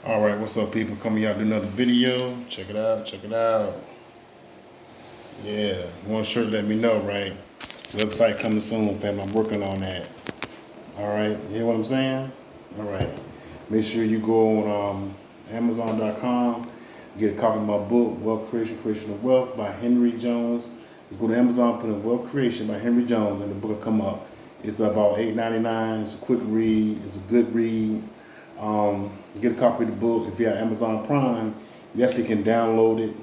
All right, what's up, people? Coming out with another video. Check it out. Check it out. Yeah, you want a shirt? Let me know, right? Website coming soon, fam. I'm working on that. All right, you hear what I'm saying? All right. Make sure you go on Amazon.com, get a copy of my book, Wealth Creation, Creation of Wealth by Henry Jones. Just go to Amazon, put in Wealth Creation by Henry Jones, and the book will come up. It's about $8.99. It's a quick read. It's a good read. Get a copy of the book. If you have Amazon Prime, you actually can download it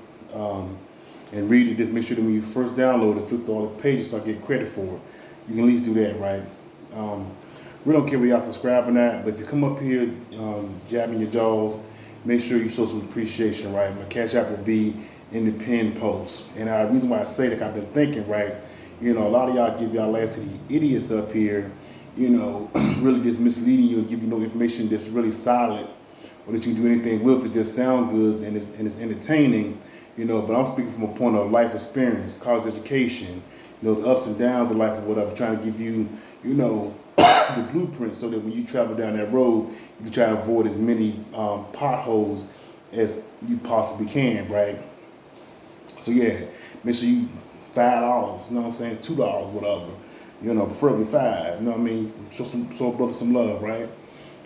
and read it. Just make sure that when you first download it, flip through all the pages so I get credit for it. You can at least do that, right? We don't care where y'all subscribing at, but if you come up here jabbing your jaws, make sure you show some appreciation, right? My cash app will be in the pinned post. And the reason why I say that, I've been thinking, right? You know, a lot of y'all give y'all last to these idiots up here, you know, really just misleading you and give you no information that's really solid or that you can do anything with. It just sound good and it's entertaining, you know, but I'm speaking from a point of life experience, college education, you know, the ups and downs of life or whatever, trying to give you, you know, the blueprint so that when you travel down that road, you can try to avoid as many potholes as you possibly can, right? So yeah, make sure you $5, you know what I'm saying, $2, whatever, you know, preferably five, you know what I mean? Show a brother some love, right?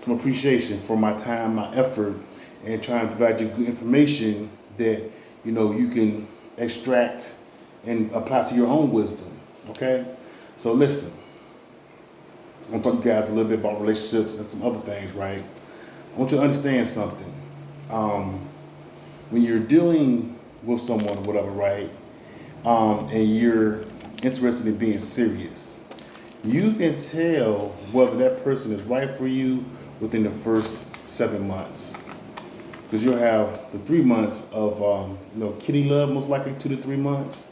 Some appreciation for my time, my effort, and trying to provide you good information that, you know, you can extract and apply to your own wisdom, okay? So listen, I'm gonna talk to you guys a little bit about relationships and some other things, right? I want you to understand something. When you're dealing with someone or whatever, right, and you're interested in being serious, you can tell whether that person is right for you within the first 7 months. Because you'll have the 3 months of, you know, kitty love, most likely 2 to 3 months,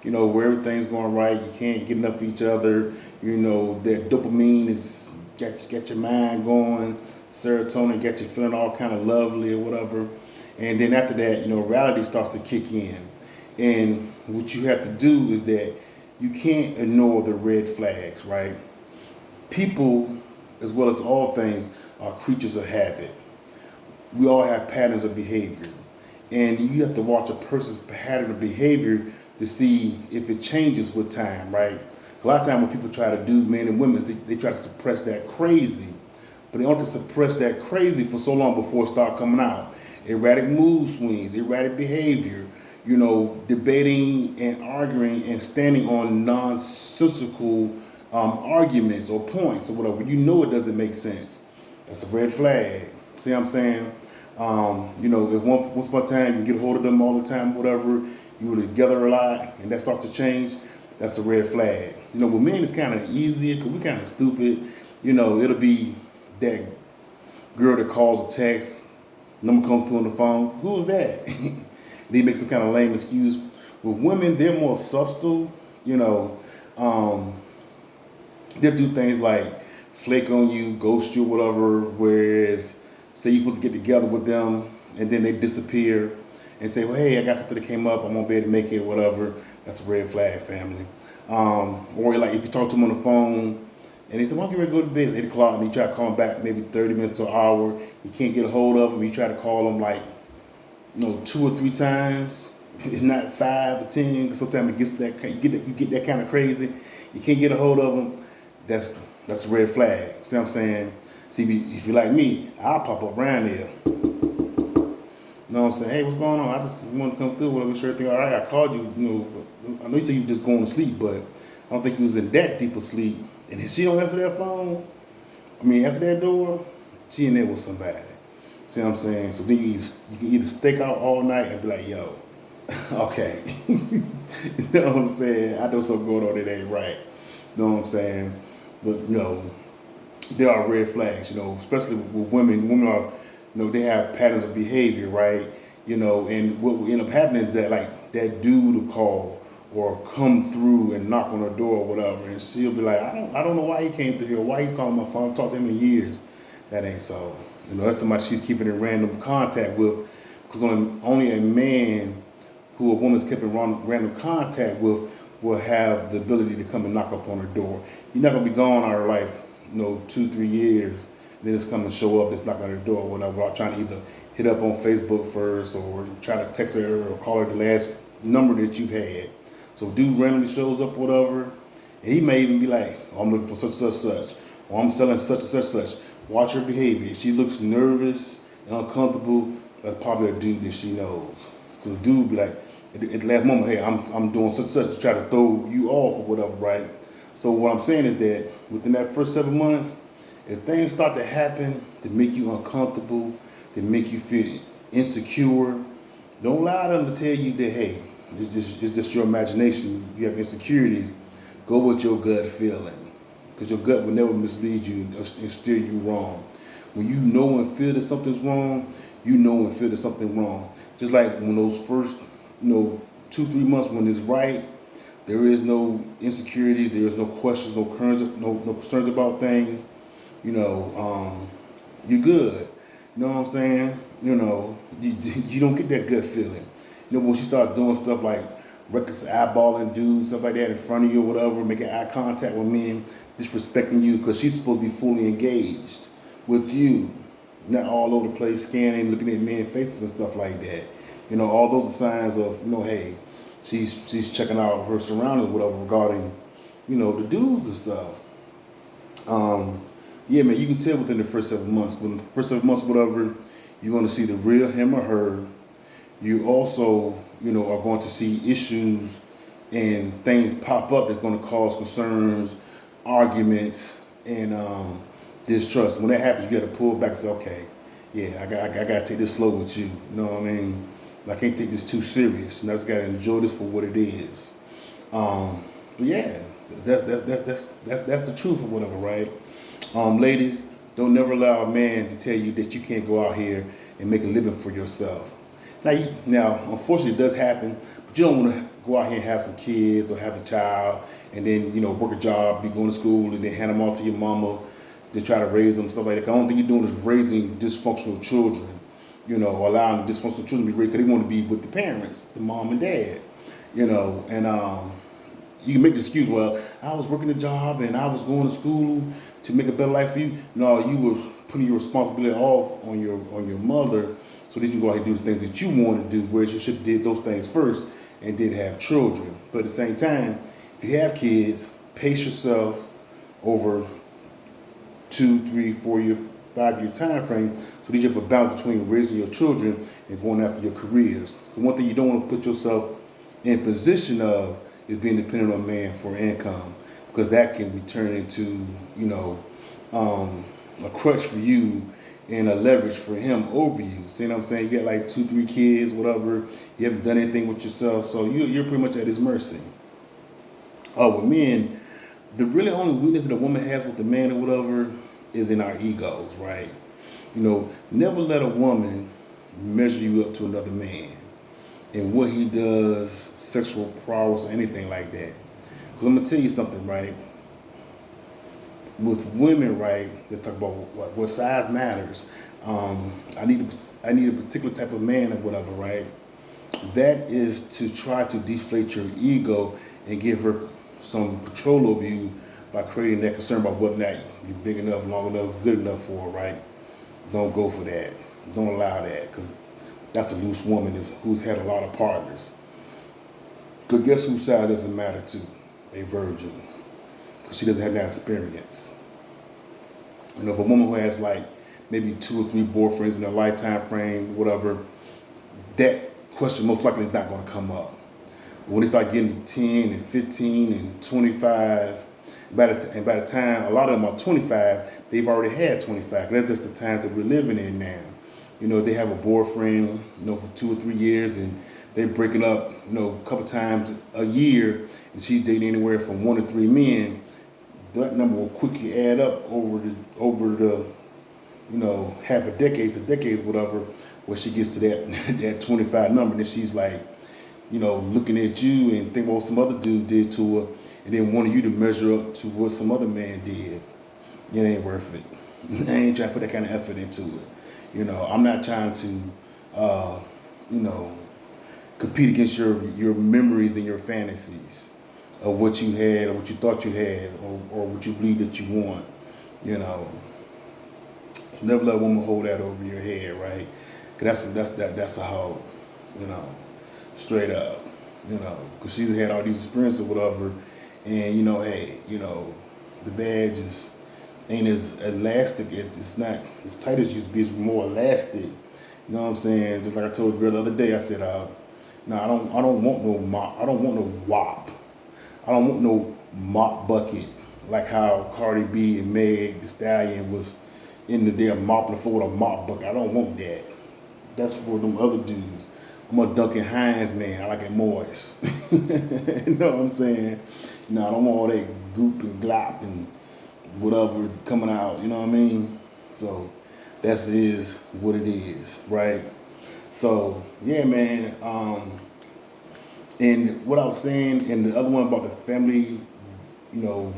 you know, where everything's going right, you can't get enough of each other, you know, that dopamine is got your mind going, serotonin got you feeling all kind of lovely or whatever. And then after that, you know, reality starts to kick in. And what you have to do is that you can't ignore the red flags, right? People, as well as all things, are creatures of habit. We all have patterns of behavior. And you have to watch a person's pattern of behavior to see if it changes with time, right? A lot of times what people try to do, men and women, they try to suppress that crazy. But they only suppress that crazy for so long before it start coming out. Erratic mood swings, erratic behavior, you know, debating and arguing and standing on nonsensical arguments or points or whatever. You know it doesn't make sense. That's a red flag. See what I'm saying? You know, if once upon a time you get a hold of them all the time, whatever, you were together a lot, and that starts to change, that's a red flag. You know, with men it's kind of easier because we kind of stupid. You know, it'll be that girl that calls a text, number comes through on the phone. Who is that? They make some kind of lame excuse. With women, they're more subtle. You know, they'll do things like flake on you, ghost you, whatever. Whereas, say you're supposed to get together with them, and then they disappear, and say, "Well, hey, I got something that came up. I won't be able to make it, whatever." That's a red flag, family. Or like if you talk to them on the phone, and they say, "Why don't you ready to go to bed?" It's 8 o'clock, and you try to call them back maybe 30 minutes to an hour. You can't get a hold of them. You try to call them like, you know, 2 or 3 times. It's not 5 or 10. Cause sometimes it gets that you get that kind of crazy. You can't get a hold of them. That's a red flag. See what I'm saying? See, if you're like me, I'll pop up around there. You know what I'm saying? Hey, what's going on? I just want to come through. Want to make sure everything all right. I called you. You know, I know you said you were just going to sleep, but I don't think you was in that deep of sleep. And if she don't answer that phone, answer that door, she in there with somebody. See what I'm saying? So then you can either stake out all night and be like, yo, okay. You know what I'm saying? I know something going on that ain't right. You know what I'm saying? But, you know, there are red flags, you know, especially with women. Women are, you know, they have patterns of behavior, right? You know, and what will end up happening is that, like, that dude will call or come through and knock on her door or whatever, and she'll be like, I don't know why he came through here, why he's calling my phone. I've talked to him in years. That ain't so. You know, that's somebody she's keeping in random contact with, because only a man who a woman's kept in random contact with will have the ability to come and knock up on her door. You're not gonna be gone out of her life, you know, 2, 3 years, then it's come and show up, it's knocking on the door or whatever. I'm trying to either hit up on Facebook first or try to text her or call her the last number that you've had. So if dude randomly shows up, whatever, and he may even be like, oh, I'm looking for such and such, or I'm selling such and such. Watch her behavior. If she looks nervous and uncomfortable, that's probably a dude that she knows. So the dude be like, at the last moment, hey, I'm doing such and such to try to throw you off or whatever, right? So what I'm saying is that within that first 7 months, if things start to happen to make you uncomfortable, to make you feel insecure, don't allow them to tell you that, hey, it's just your imagination, you have insecurities. Go with your gut feeling, because your gut will never mislead you and steer you wrong. When you know and feel that something's wrong, you know and feel that something wrong. Just like when those first, 2-3 months when it's right, there is no insecurity, there is no questions, no concerns about things. You're good. You know what I'm saying? You don't get that gut feeling. When she start doing stuff like reckless eyeballing dudes, stuff like that in front of you or whatever, making eye contact with men, disrespecting you because she's supposed to be fully engaged with you, not all over the place scanning, looking at men's faces and stuff like that. All those are signs of, hey, she's checking out her surroundings, whatever, regarding, the dudes and stuff. Yeah, man, you can tell within the first 7 months. Within the first 7 months, whatever, you're going to see the real him or her. You also, are going to see issues and things pop up that's going to cause concerns, arguments, and distrust. When that happens, you got to pull back and say, okay, yeah, I got to take this slow with you. You know what I mean? I can't take this too serious. I just got to enjoy this for what it is. But yeah, that's the truth or whatever, right? Ladies, don't never allow a man to tell you that you can't go out here and make a living for yourself. Now, unfortunately, it does happen, but you don't want to go out here and have some kids or have a child and then, work a job, be going to school, and then hand them off to your mama to try to raise them, stuff like that. The only thing you're doing is raising dysfunctional children, allowing the dysfunctional children to be raised because they want to be with the parents, the mom and dad, and you can make the excuse, well, I was working a job and I was going to school to make a better life for you. No, you were putting your responsibility off on your mother so that you can go out and do the things that you want to do, whereas you should have did those things first and did have children. But at the same time, if you have kids, pace yourself over 2, 3, 4 year, 5 year time frame so that you have a balance between raising your children and going after your careers. The one thing you don't want to put yourself in position of is being dependent on a man for income, because that can be turned into, a crutch for you and a leverage for him over you. See what I'm saying? You got like 2, 3 kids, whatever. You haven't done anything with yourself, so you're pretty much at his mercy. With men, the really only weakness that a woman has with a man or whatever is in our egos, right? Never let a woman measure you up to another man and what he does, sexual prowess, or anything like that. Because I'm gonna tell you something, right? With women, right, they talk about what size matters. I need a particular type of man or whatever, right? That is to try to deflate your ego and give her some control over you by creating that concern about whether or not you're big enough, long enough, good enough for her, right? Don't go for that. Don't allow that, because that's a loose woman who's had a lot of partners. Because guess whose size doesn't matter to? A virgin. Because she doesn't have that experience. If a woman who has like maybe 2 or 3 boyfriends in a lifetime frame, whatever, that question most likely is not going to come up. But when they start getting 10 and 15 and 25, by the time a lot of them are 25, they've already had 25. That's just the times that we're living in now. They have a boyfriend, for 2 or 3 years, and they're breaking up, a couple times a year, and she's dating anywhere from 1 to 3 men. That number will quickly add up over the half a decade to decades, whatever, where she gets to that 25 number, and then she's like, looking at you and think what some other dude did to her, and then wanting you to measure up to what some other man did. It ain't worth it. I ain't trying to put that kind of effort into it. I'm not trying to, compete against your memories and your fantasies of what you had or what you thought you had or what you believe that you want. Never let a woman hold that over your head, right? Cause that's a hoe, you know, straight up, you know, cause she's had all these experiences or whatever, and you know, hey, you know, the badge is ain't as elastic as it's not as tight as it used to be. It's more elastic. You know what I'm saying? Just like I told a girl the other day, I said, no, I don't want no mop. I don't want no wop. I don't want no mop bucket like how Cardi B and Meg The Stallion was in the damn mopping the floor with a mop bucket. I don't want that. That's for them other dudes. I'm a Duncan Hines man. I like it moist. You know what I'm saying? No, I don't want all that goop and glop and whatever coming out. You know what I mean? So that's is what it is, right? So yeah, man. And what I was saying, and the other one about the family, you know,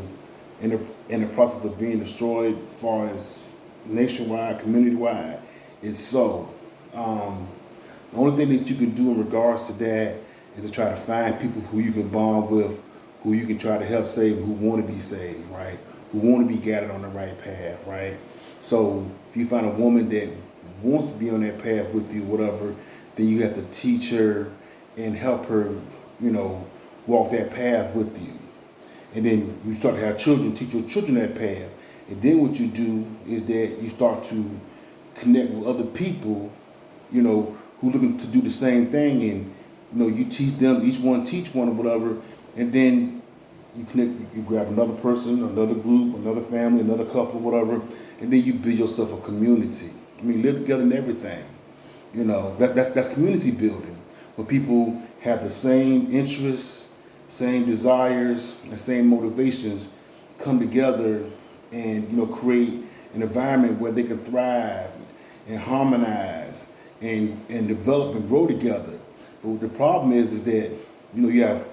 in the process of being destroyed, as far as nationwide, community wide, is so. The only thing that you can do in regards to that is to try to find people who you can bond with, who you can try to help save, who want to be saved, right? Who want to be guided on the right path, right? So if you find a woman that wants to be on that path with you, whatever, then you have to teach her and help her, you know, walk that path with you. And then you start to have children, teach your children that path. And then what you do is that you start to connect with other people, you know, who looking to do the same thing, and you know, you teach them, each one teach one or whatever, and then you connect, you grab another person, another group, another family, another couple, whatever, and then you build yourself a community. I mean, live together and everything. You know, that's community building, where people have the same interests, same desires, and same motivations come together and, you know, create an environment where they can thrive and harmonize and develop and grow together. But the problem is that, you know, you have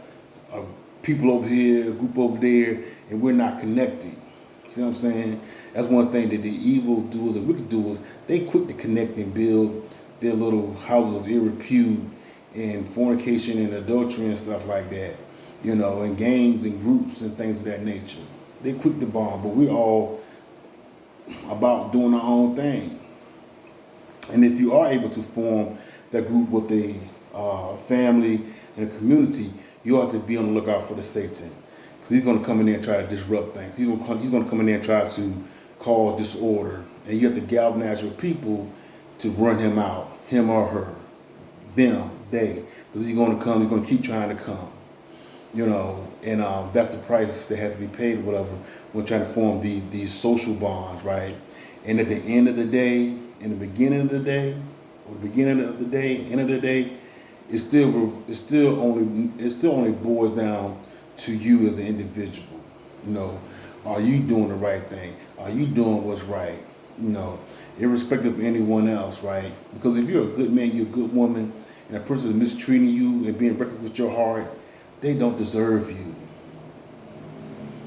people over here, a group over there, and we're not connecting. See what I'm saying? That's one thing that the evil doers and wicked doers, they quick to connect and build their little houses of ill repute and fornication and adultery and stuff like that, you know, and gangs and groups and things of that nature. They quick to bomb, but we're all about doing our own thing. And if you are able to form that group with a family and a community, you have to be on the lookout for the Satan, because he's going to come in there and try to disrupt things. He's going to come in there and try to cause disorder, and you have to galvanize your people to run him out, him or her, them, they, because he's going to come. He's going to keep trying to come, you know, and that's the price that has to be paid, or whatever. We're trying to form these social bonds, right? And at the end of the day, in the beginning of the day, or the beginning of the day, end of the day, it still only boils down to you as an individual. You know, are you doing the right thing? Are you doing what's right? You know, irrespective of anyone else, right? Because if you're a good man, you're a good woman, and a person is mistreating you and being reckless with your heart, they don't deserve you.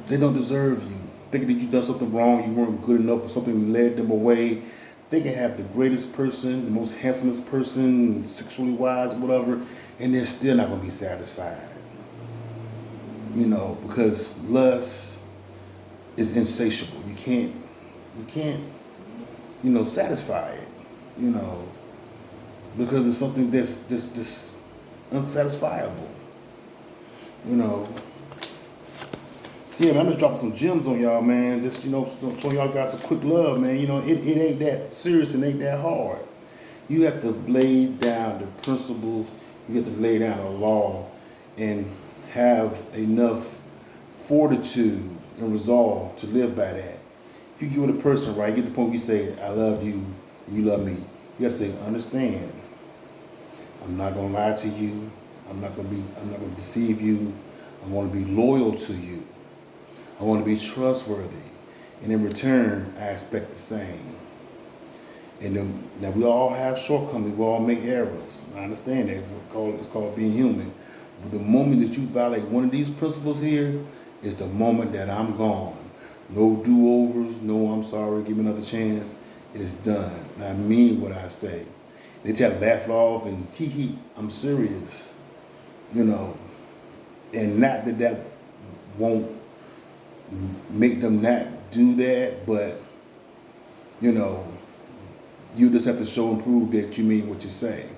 They don't deserve you. Thinking that you done something wrong, you weren't good enough, or something led them away. They can have the greatest person, the most handsomest person, sexually wise, whatever, and they're still not gonna be satisfied. You know, because lust is insatiable. You can't, you know, satisfy it. You know, because it's something that's unsatisfiable. You know. So yeah, man, I'm just dropping some gems on y'all, man. Just, you know, showing y'all guys a quick love, man. You know, it ain't that serious and ain't that hard. You have to lay down the principles, you have to lay down the law, and have enough fortitude and resolve to live by that. If you get with a person, right, you get to the point where you say, I love you, you love me. You have to say, understand, I'm not gonna lie to you, I'm not gonna deceive you, I wanna be loyal to you. I want to be trustworthy, and in return, I expect the same. And then, now we all have shortcomings. We all make errors. I understand that. It's called being human. But the moment that you violate one of these principles here is the moment that I'm gone. No do-overs. No, I'm sorry. Give me another chance. It's done. And I mean what I say. They try to laugh it off and hee, I'm serious. You know, and not that won't make them not do that, but, you know, You just have to show and prove that you mean what you say.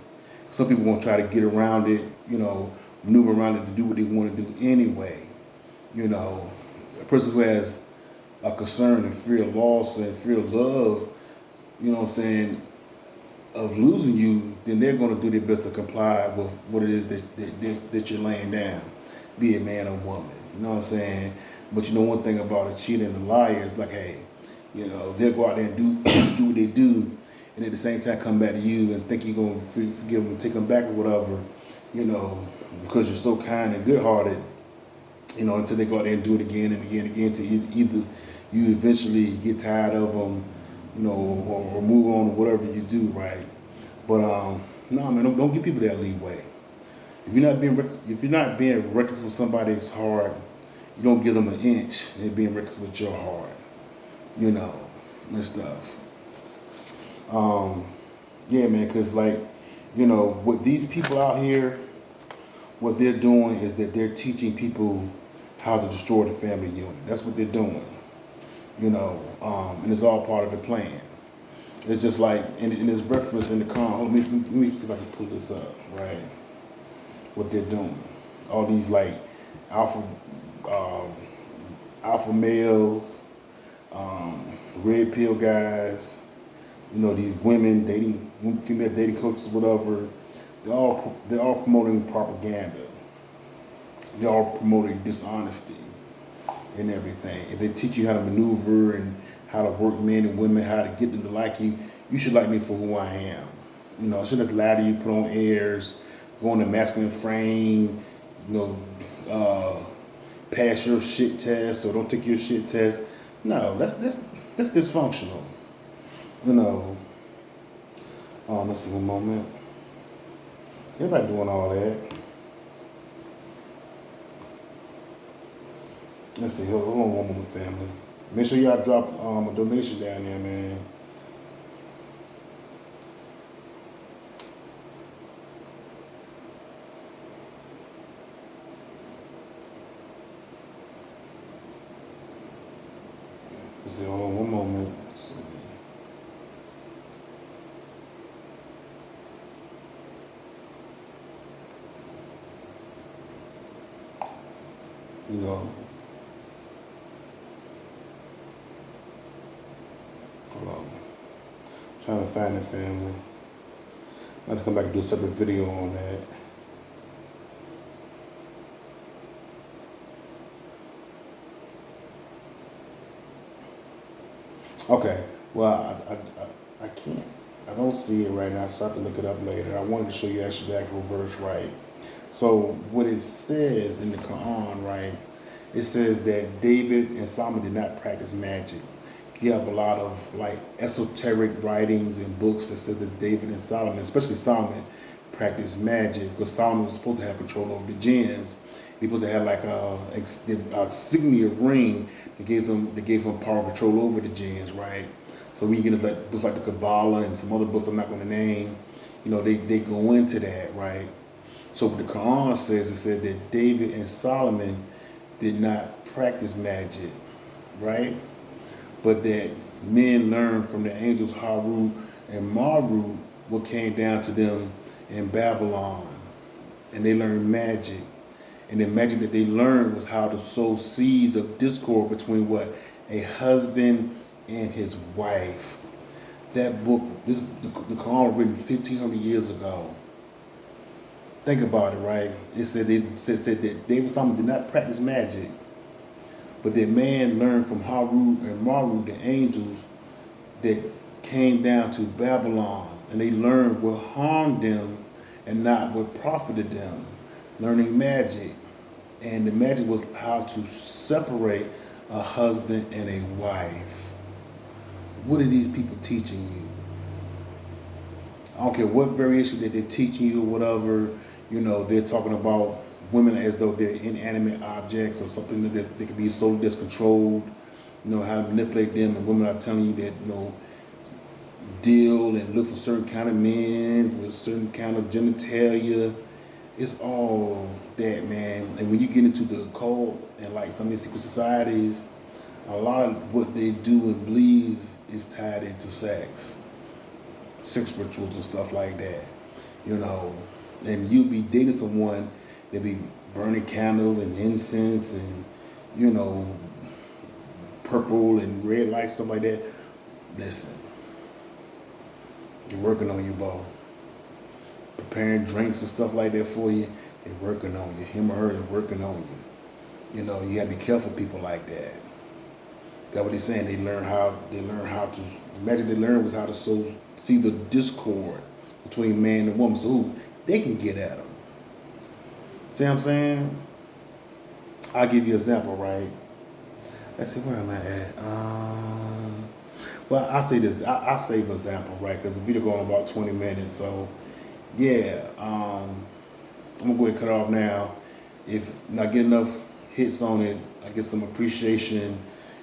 Some people won't try to get around it, maneuver around it to do what they want to do anyway. A person who has a concern and fear of loss and fear of love, of losing you, then they're going to do their best to comply with what it is that you're laying down, be it man or woman. You know what I'm saying? But one thing about a cheater and a liar is like, hey, they'll go out there and do what they do, and at the same time come back to you and think you're going to forgive them, take them back or whatever, because you're so kind and good-hearted, until they go out there and do it again and again and again, till either you eventually get tired of them, or move on to whatever you do, right? But no, man, don't give people that leeway. If you're not being reckless with somebody's heart, you don't give them an inch. They're being reckless with your heart, and stuff. Yeah, man, because with these people out here, what they're doing is that they're teaching people how to destroy the family unit. That's what they're doing, and it's all part of the plan. It's just like, and it's reference in the Quran. Let me see if I can pull this up, right? What they're doing. All these alpha males, red pill guys, these women dating, female dating coaches, whatever. They're all promoting propaganda. They're all promoting dishonesty and everything. If they teach you how to maneuver and how to work men and women, how to get them to like you, you should like me for who I am. I shouldn't have to lie to you, put on airs, go on the masculine frame, pass your shit test or don't take your shit test. No, that's dysfunctional. Let's see one moment. Everybody doing all that. Let's see, hold on one moment, family. Make sure y'all drop a donation down there, man. Let's see, hold on one moment. Let's see. Hold on. Trying to find the family. I have to come back and do a separate video on that. Okay. Well, I can't. I don't see it right now, so I have to look it up later. I wanted to show you actually the actual verse, right? So what it says in the Quran, right? It says that David and Solomon did not practice magic. You have a lot of esoteric writings and books that says that David and Solomon, especially Solomon, practiced magic because Solomon was supposed to have control over the jinns. He was supposed to have a signia ring that gave him power and control over the jinns, right? So when you get books like the Kabbalah and some other books I'm not going to name, they go into that, right? So what the Quran says, it said that David and Solomon did not practice magic, right? But that men learned from the angels Harut and Marut what came down to them in Babylon. And they learned magic. And the magic that they learned was how to sow seeds of discord between a husband and his wife. That book, the Quran was written 1,500 years ago. Think about it, right? It said that David Solomon did not practice magic, but that man learned from Harut and Marut, the angels that came down to Babylon, and they learned what harmed them and not what profited them, learning magic. And the magic was how to separate a husband and a wife. What are these people teaching you? I don't care what variation that they're teaching you or whatever. They're talking about women as though they're inanimate objects or something that they could be solely just controlled. How to manipulate them, and women are telling you that deal and look for certain kind of men with certain kind of genitalia. It's all that, man. And when you get into the occult and some of these secret societies, a lot of what they do and believe is tied into sex. sex rituals and stuff like that, you know. And you be dating someone that be burning candles and incense and, you know, purple and red lights, stuff like that. Listen, they're working on you, bro. Preparing drinks and stuff like that for you. They're working on you. Him or her is working on you. You know, you gotta be careful people like that. That's what he's saying. They learn how to, the magic they learned was how to see the discord between man and woman. So ooh, they can get at them. See what I'm saying? I'll give you an example, right? Let's see, where am I at? Well, I'll say this. I'll save an example, right? Because the video going about 20 minutes. So, yeah, I'm going to go ahead and cut off now. If not get enough hits on it, I get some appreciation.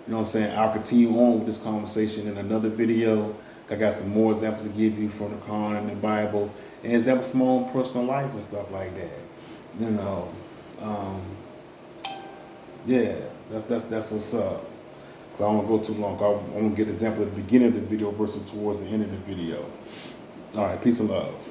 You know what I'm saying? I'll continue on with this conversation in another video. I got some more examples to give you from the Quran and the Bible, and examples from my own personal life and stuff like that. You know, yeah, that's what's up. Cause I don't want to go too long. I want to get an example at the beginning of the video versus towards the end of the video. All right, peace and love.